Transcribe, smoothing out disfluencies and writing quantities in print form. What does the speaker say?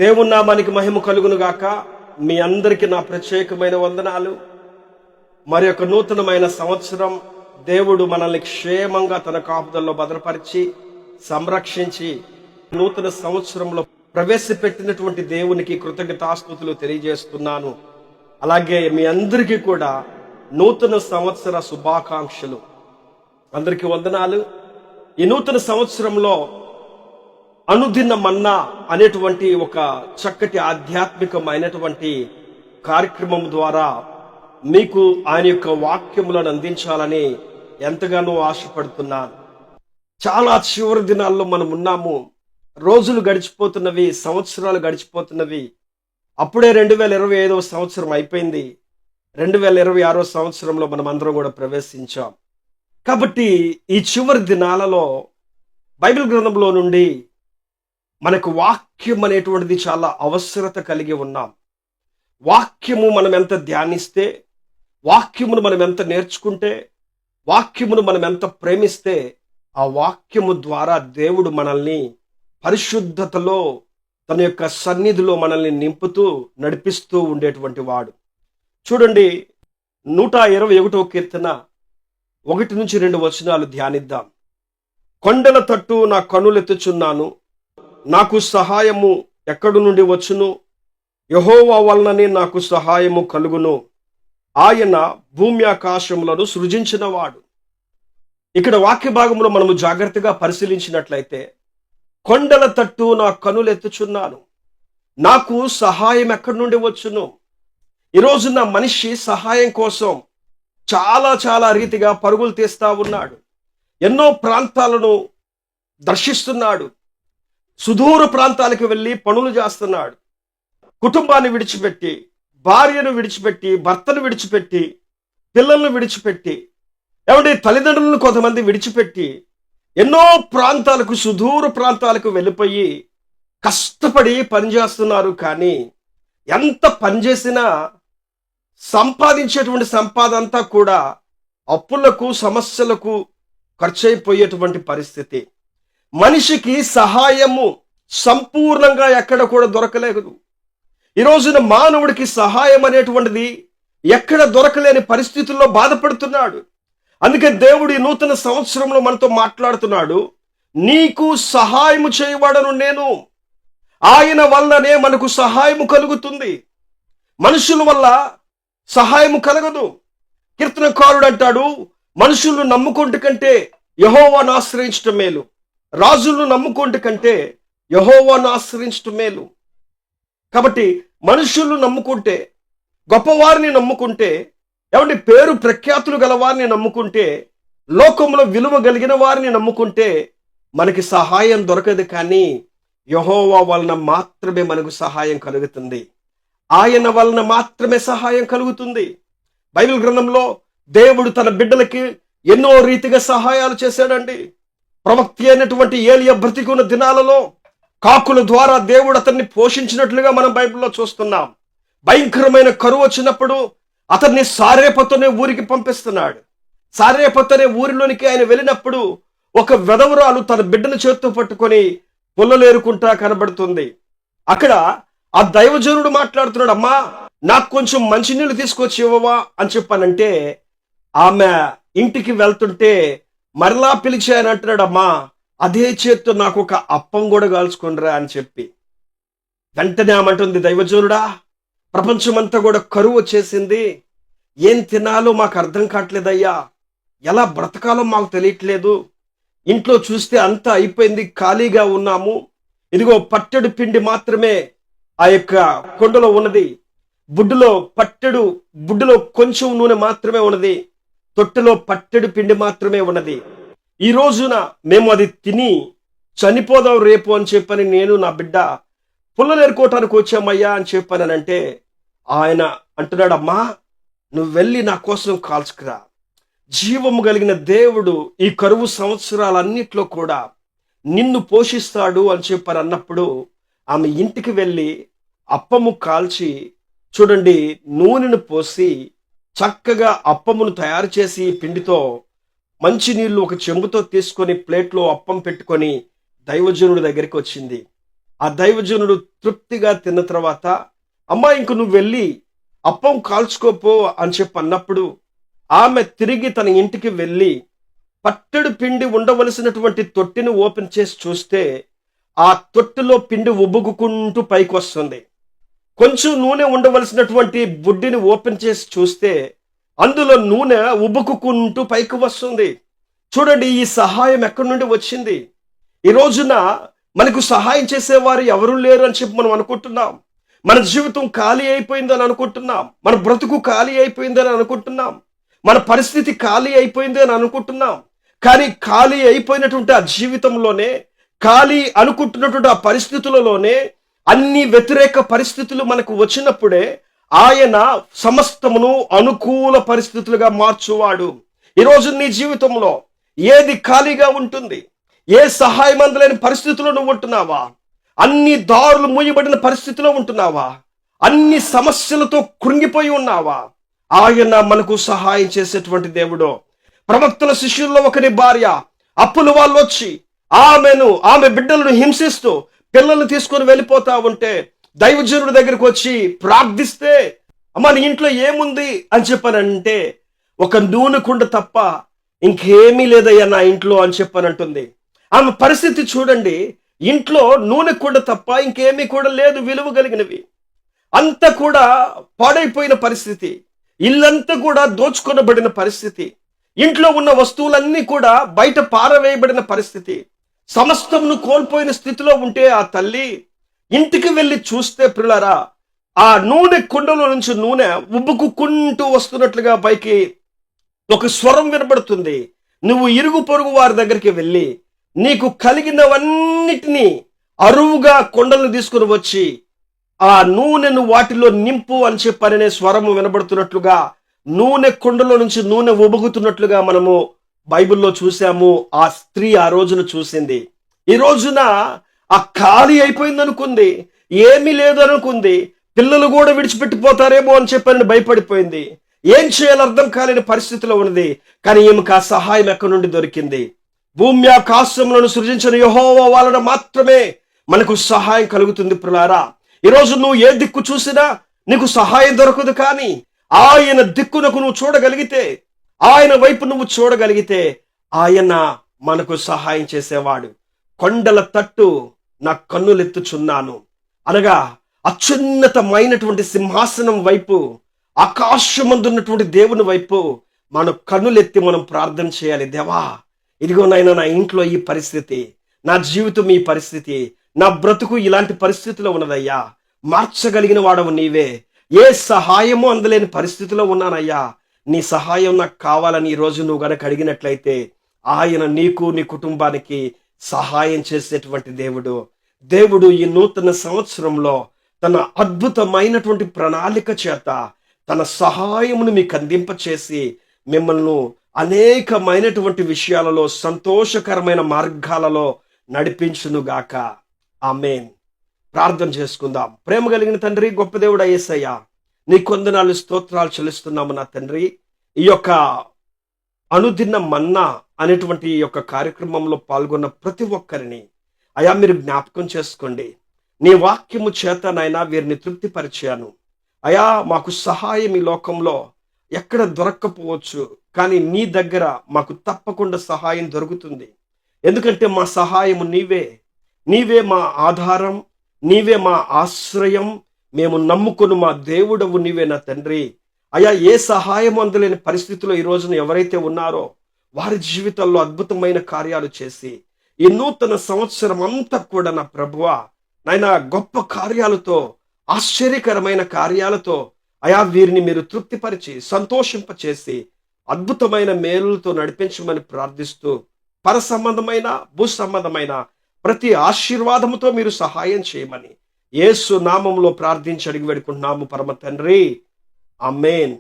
దేవుని నామానికి మహిమ కలుగును గాక. మీ అందరికీ నా ప్రత్యేకమైన వందనాలు. మరి యొక్క నూతనమైన సంవత్సరం దేవుడు మనల్ని క్షేమంగా తన కాపుదల్లో భద్రపరిచి సంరక్షించి నూతన సంవత్సరంలో ప్రవేశపెట్టినటువంటి దేవునికి కృతజ్ఞతాస్తుతులు తెలియజేస్తున్నాను. అలాగే మీ అందరికీ కూడా నూతన సంవత్సర శుభాకాంక్షలు. అందరికీ వందనాలు. ఈ నూతన సంవత్సరంలో అనుదిన మన్నా అనేటువంటి ఒక చక్కటి ఆధ్యాత్మికమైనటువంటి కార్యక్రమం ద్వారా మీకు ఆయన యొక్క వాక్యములను అందించాలని ఎంతగానో ఆశపడుతున్నాను. చాలా చివరి దినాల్లో మనం ఉన్నాము. రోజులు గడిచిపోతున్నవి, సంవత్సరాలు గడిచిపోతున్నవి. అప్పుడే 2025 సంవత్సరం అయిపోయింది. 2026 సంవత్సరంలో మనం అందరం కూడా ప్రవేశించాం. కాబట్టి ఈ చివరి దినాలలో బైబిల్ గ్రంథంలో నుండి మనకు వాక్యం అనేటువంటిది చాలా అవసరత కలిగి ఉన్నాం. వాక్యము మనం ఎంత ధ్యానిస్తే, వాక్యమును మనం ఎంత నేర్చుకుంటే, వాక్యమును మనం ఎంత ప్రేమిస్తే, ఆ వాక్యము ద్వారా దేవుడు మనల్ని పరిశుద్ధతలో తన యొక్క సన్నిధిలో మనల్ని నింపుతూ నడిపిస్తూ ఉండేటువంటి వాడు. చూడండి, 121వ కీర్తన 1-2 వచనాలు ధ్యానిద్దాం. కొండల తట్టు నా కన్నులెత్తుచున్నాను, నాకు సహాయము ఎక్కడి నుండి వచ్చును? యెహోవా వలననే నాకు సహాయము కలుగును. ఆయన భూమి ఆకాశములను సృజించినవాడు. ఇక్కడ వాక్య భాగంలో మనము జాగ్రత్తగా పరిశీలించినట్లయితే, కొండల తట్టు నా కన్నులెత్తుచున్నాను, నాకు సహాయం ఎక్కడి నుండి వచ్చును? ఈరోజు నా మనిషి సహాయం కోసం చాలా రీతిగా పరుగులు తీస్తా ఉన్నాడు. ఎన్నో ప్రాంతాలను దర్శిస్తున్నాడు. సుదూర ప్రాంతాలకు వెళ్ళి పనులు చేస్తున్నాడు. కుటుంబాన్ని విడిచిపెట్టి, భార్యను విడిచిపెట్టి, భర్తను విడిచిపెట్టి, పిల్లలను విడిచిపెట్టి, తల్లిదండ్రులను కొంతమంది విడిచిపెట్టి ఎన్నో ప్రాంతాలకు, సుదూర ప్రాంతాలకు వెళ్ళిపోయి కష్టపడి పనిచేస్తున్నారు. కానీ ఎంత పనిచేసినా సంపాదించేటువంటి సంపాదన అంతా కూడా అప్పులకు, సమస్యలకు ఖర్చయిపోయేటువంటి పరిస్థితి. మనిషికి సహాయము సంపూర్ణంగా ఎక్కడ కూడా దొరకలేదు. ఈ రోజున మానవుడికి సహాయం అనేటువంటిది ఎక్కడ దొరకలేని పరిస్థితుల్లో బాధపడుతున్నాడు. అందుకే దేవుడు ఈ నూతన సంవత్సరంలో మనతో మాట్లాడుతున్నాడు. నీకు సహాయము చేయబడను నేను. ఆయన వల్లనే మనకు సహాయము కలుగుతుంది. మనుషుల వల్ల సహాయము కలగదు. కీర్తనకారుడు అంటాడు, మనుషులను నమ్ముకుంటే కంటే యెహోవాను ఆశ్రయించటం మేలు, రాజులను నమ్ముకుంటే కంటే యెహోవాను ఆశ్రయించటం మేలు. కాబట్టి మనుషులను నమ్ముకుంటే, గొప్పవారిని నమ్ముకుంటే, పేరు ప్రఖ్యాతులు గల వారిని నమ్ముకుంటే, లోకంలో విలువ కలిగిన వారిని నమ్ముకుంటే మనకి సహాయం దొరకదు. కానీ యెహోవా వలన మాత్రమే మనకు సహాయం కలుగుతుంది. ఆయన వలన మాత్రమే సహాయం కలుగుతుంది. బైబిల్ గ్రంథంలో దేవుడు తన బిడ్డలకి ఎన్నో రీతిగా సహాయాలు చేశాడండి. ప్రవక్త అయినటువంటి ఏలియా బ్రతికున్న దినాలలో కాకుల ద్వారా దేవుడు అతన్ని పోషించినట్లుగా మనం బైబిల్లో చూస్తున్నాం. భయంకరమైన కరువు వచ్చినప్పుడు అతన్ని సారేపతనే ఊరికి పంపిస్తున్నాడు. సారేపతనే ఊరిలోనికి ఆయన వెళ్ళినప్పుడు ఒక వెధవరాలు తన బిడ్డను చేత్తో పట్టుకొని పుల్లలేరుకుంటా కనబడుతుంది. అక్కడ ఆ దైవజనుడు మాట్లాడుతున్నాడు, అమ్మా నాకు కొంచెం మంచినీళ్ళు తీసుకొచ్చి ఇవ్వవా అని చెప్పానంటే, ఆమె ఇంటికి వెళ్తుంటే మరలా పిలిచి ఆయన అంటున్నాడు, అమ్మా అదే చేత్తో నాకు ఒక అప్పం కూడా కాల్చుకుండ్రా అని చెప్పి. వెంటనే ఆమంటుంది, దైవజనుడా ప్రపంచమంతా కూడా కరువు వచ్చేసింది, ఏం తినాలో మాకు అర్థం కావట్లేదయ్యా, ఎలా బ్రతకాలో మాకు తెలియట్లేదు, ఇంట్లో చూస్తే అంతా అయిపోయింది, ఖాళీగా ఉన్నాము, ఇదిగో పట్టెడు పిండి మాత్రమే ఆ యొక్క కొండలో ఉన్నది, బుడ్డులో కొంచెం నూనె మాత్రమే ఉన్నది, తొట్టెలో పట్టెడు పిండి మాత్రమే ఉన్నది. ఈ రోజున మేము అది తిని చనిపోదాం రేపు అని చెప్పని నేను నా బిడ్డ పుల్లలేరుకోవటానికి వచ్చామయ్యా అని చెప్పానంటే, ఆయన అంటున్నాడు, అమ్మా నువ్వు వెళ్ళి నా కోసం కాల్చుకురా. జీవము కలిగిన దేవుడు ఈ కరువు సంవత్సరాలన్నిట్లో కూడా నిన్ను పోషిస్తాడు అని చెప్పని అన్నప్పుడు ఆమె ఇంటికి వెళ్ళి అప్పము కాల్చి, చూడండి, నూనెను పోసి చక్కగా అప్పమును తయారు చేసి పిండితో మంచి నీళ్లు ఒక చెంబుతో తీసుకొని ప్లేట్లో అప్పం పెట్టుకొని దైవజనుడి దగ్గరికి వచ్చింది. ఆ దైవజనుడు తృప్తిగా తిన్న తర్వాత, అమ్మా ఇంక నువ్వు వెళ్ళి అప్పం కాల్చుకోపో అని చెప్పి అన్నప్పుడు ఆమె తిరిగి తన ఇంటికి వెళ్ళి పట్టెడు పిండి ఉండవలసినటువంటి తొట్టిని ఓపెన్ చేసి చూస్తే ఆ తొట్టిలో పిండి ఉబ్బుకుంటూ పైకి వస్తుంది. కొంచెం నూనె ఉండవలసినటువంటి బుడ్డిని ఓపెన్ చేసి చూస్తే అందులో నూనె ఉబ్బుకుంటూ పైకి వస్తుంది. చూడండి, ఈ సహాయం ఎక్కడి నుండి వచ్చింది? ఈ రోజున మనకు సహాయం చేసేవారు ఎవరు లేరు అని చెప్పి మనం అనుకుంటున్నాం. మన జీవితం ఖాళీ అయిపోయిందని అనుకుంటున్నాం. మన బ్రతుకు ఖాళీ అయిపోయిందని అనుకుంటున్నాం. మన పరిస్థితి ఖాళీ అయిపోయింది అని అనుకుంటున్నాం. కానీ ఖాళీ అయిపోయినటువంటి ఆ జీవితంలోనే, ఖాళీ అనుకుంటున్నటువంటి ఆ పరిస్థితులలోనే, అన్ని వ్యతిరేక పరిస్థితులు మనకు వచ్చినప్పుడే ఆయన సమస్తమును అనుకూల పరిస్థితులుగా మార్చువాడు. ఈరోజు నీ జీవితంలో ఏది ఖాళీగా ఉంటుంది? ఏ సహాయం అందలేని పరిస్థితుల్లో నువ్వు ఉంటున్నావా? అన్ని దారులు మూయబడిన పరిస్థితిలో ఉంటున్నావా? అన్ని సమస్యలతో కృంగిపోయి ఉన్నావా? ఆయన మనకు సహాయం చేసేటువంటి దేవుడు. ప్రవక్తల శిష్యుల్లో ఒకరి భార్య అప్పుల వాళ్ళు వచ్చి ఆమె బిడ్డలను హింసిస్తూ పిల్లల్ని తీసుకొని వెళ్ళిపోతా ఉంటే దైవజనుడి దగ్గరికి వచ్చి ప్రార్థిస్తే, అమ్మ నీ ఇంట్లో ఏముంది అని చెప్పానంటే, ఒక నూనె కుండ తప్ప ఇంకేమీ లేదయ్యా నా ఇంట్లో అని చెప్పానంటుంది. ఆమె పరిస్థితి చూడండి, ఇంట్లో నూనె కుండ తప్ప ఇంకేమీ కూడా లేదు విలువ కలిగినవి. అంతా కూడా పాడైపోయిన పరిస్థితి, ఇల్లంతా కూడా దోచుకొనబడిన పరిస్థితి, ఇంట్లో ఉన్న వస్తువులన్నీ కూడా బయట పారవేయబడిన పరిస్థితి, సమస్తమును కోల్పోయిన స్థితిలో ఉంటే ఆ తల్లి ఇంటికి వెళ్ళి చూస్తే పిల్లరా, ఆ నూనె కుండలో నుంచి నూనె ఉబ్బుకుంటూ వస్తున్నట్లుగా పైకి ఒక స్వరం వినబడుతుంది. నువ్వు ఇరుగు పొరుగు వారి దగ్గరికి వెళ్ళి నీకు కలిగినవన్నిటినీ అరువుగా కొండలను తీసుకుని వచ్చి ఆ నూనెను వాటిలో నింపు అని చెప్పనే స్వరము వినబడుతున్నట్లుగా, నూనె కుండలో నుంచి నూనె ఉబుకుతున్నట్లుగా మనము బైబిల్లో చూసాము. ఆ స్త్రీ ఆ రోజున చూసింది. ఈ రోజున ఆ ఖాళీ అయిపోయింది అనుకుంది, ఏమీ లేదు అనుకుంది, పిల్లలు కూడా విడిచిపెట్టిపోతారేమో అని చెప్పని భయపడిపోయింది. ఏం చేయాలో అర్థం కాలేని పరిస్థితిలో ఉన్నది. కానీ ఈమెకు ఆ సహాయం ఎక్కడి నుండి దొరికింది? భూమి ఆకాశములను సృజించిన యెహోవా వలన మాత్రమే మనకు సహాయం కలుగుతుంది. ప్రియులారా, ఈరోజు నువ్వు ఏ దిక్కు చూసినా నీకు సహాయం దొరకదు. కానీ ఆయన దిక్కునకు నువ్వు చూడగలిగితే, ఆయన వైపు నువ్వు చూడగలిగితే ఆయన మనకు సహాయం చేసేవాడు. కొండల తట్టు నా కన్నులెత్తుచున్నాను అనగా అత్యున్నతమైనటువంటి సింహాసనం వైపు, ఆకాశమందున్నటువంటి దేవుని వైపు మన కన్నులెత్తి మనం ప్రార్థన చేయాలి. దేవా, ఇదిగో నాయనా, నా ఇంట్లో ఈ పరిస్థితి, నా జీవితం ఈ పరిస్థితి, నా బ్రతుకు ఇలాంటి పరిస్థితిలో ఉన్నదయ్యా, మార్చగలిగిన వాడవు నీవే. ఏ సహాయము అందలేని పరిస్థితిలో ఉన్నానయ్యా, నీ సహాయం నాకు కావాలని ఈరోజు నువ్వు గనక అడిగినట్లయితే ఆయన నీకు నీ కుటుంబానికి సహాయం చేసేటువంటి దేవుడు ఈ నూతన సంవత్సరంలో తన అద్భుతమైనటువంటి ప్రణాళిక చేత తన సహాయమును మీకు అందింపచేసి మిమ్మల్ని అనేకమైనటువంటి విషయాలలో సంతోషకరమైన మార్గాలలో నడిపించునుగాక. ఆమేన్. ప్రార్థన చేసుకుందాం. ప్రేమ కలిగిన తండ్రి, గొప్ప దేవుడా యేసయ్యా, నీ కొందనాలు స్తోత్రాలు చెల్లిస్తున్నాము నా తండ్రి. ఈ యొక్క అనుదిన మన్నా అనేటువంటి ఈ యొక్క కార్యక్రమంలో పాల్గొన్న ప్రతి ఒక్కరిని అయా మీరు జ్ఞాపకం చేసుకోండి. నీ వాక్యము చేత నాయనా వీరిని తృప్తిపరిచాను. అయా మాకు సహాయం ఈ లోకంలో ఎక్కడ దొరక్కపోవచ్చు, కానీ నీ దగ్గర మాకు తప్పకుండా సహాయం దొరుకుతుంది. ఎందుకంటే మా సహాయము నీవే మా ఆధారం, నీవే మా ఆశ్రయం, మేము నమ్ముకుని మా దేవుడవు నీవే నా తండ్రి. అయా, ఏ సహాయం అందలేని పరిస్థితిలో ఈ రోజున ఎవరైతే ఉన్నారో వారి జీవితాల్లో అద్భుతమైన కార్యాలు చేసి ఈ నూతన సంవత్సరం అంతా కూడా నా ప్రభువా నాయనా గొప్ప కార్యాలతో, ఆశ్చర్యకరమైన కార్యాలతో అయా వీరిని మీరు తృప్తిపరిచి సంతోషింపచేసి అద్భుతమైన మేలులతో నడిపించమని ప్రార్థిస్తూ, పర సంబంధమైన భూ సంబంధమైన ప్రతి ఆశీర్వాదముతో మీరు సహాయం చేయమని యేసు నామములో ప్రార్థించి అడిగి వేడుకుంటున్నాము పరమ తండ్రి. ఆమేన్.